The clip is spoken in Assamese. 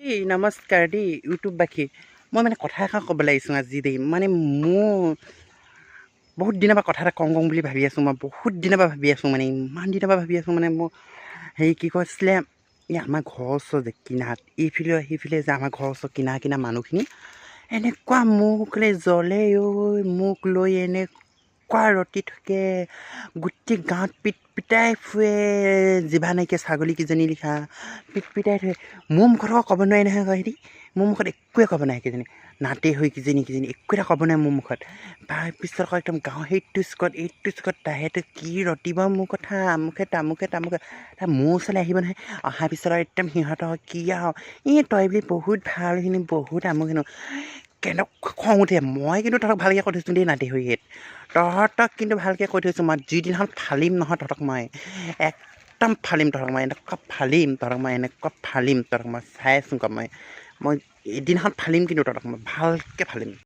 এই নমস্কাৰ দেই ইউটিউববাসী। মই মানে কথা এষাৰ ক'ব লাগিছোঁ আজি দেই। মানে মোৰ বহুত দিনৰ পৰা কথা এটা কওঁ বুলি ভাবি আছোঁ। মই বহুত দিনৰ পৰা ভাবি আছোঁ, মানে ইমান দিনৰ পৰা ভাবি আছোঁ। মানে মোৰ হেৰি কি কৈছিলে, এই আমাৰ ঘৰৰ ওচৰ যে কিনাৰত এইফালে সেইফালে যে আমাৰ ঘৰৰ ওচৰ কিনা মানুহখিনি এনেকুৱা মোক লৈ জ্বলে ঐ, মোক লৈ এনেকুৱা ৰতি থাকে, গোটেই গাঁৱত পিটাই ফুৰে, জিভা নাইকিয়া ছাগলীকেইজনী লিখা পিটাই থৈ। মোৰ মুখত আকৌ ক'ব নোৱাৰি নহয় সিহঁতি। মোৰ মুখত একোৱে ক'ব নাই কিজনী নাতে হৈ কিজনী একো এটা ক'ব নাই মোৰ মুখত। তাৰপিছত আকৌ একদম গাঁৱৰ সেইটো স্কট তাহেঁতে কি ৰতিব মোৰ কথা আমুকে তামুকে তাৰ মোৰ ওচৰলৈ আহিব নহয়। অহাৰ পিছত আৰু একদম সিহঁতৰ কি আৰু তই বুলি বহুত ভালখিনি বহুত আমুকখিনি কেনেকুৱা খং উঠে। মই কিন্তু তহঁতক ভালকৈ কৈ থৈছোঁ দেই, নাতি হৈ তহঁতক কিন্তু ভালকৈ কৈ থৈছোঁ। মই যিদিনাখন ফালিম নহয় তহঁতক, মই একদম ফালিম তহঁতক, মই এনেকুৱা ফালিম তহঁতক, মই এনেকুৱা ফালিম তহঁতক, মই চাই আছোঁ মই এদিনাখন ফালিম কিন্তু তহঁতক মই ভালকৈ ফালিম।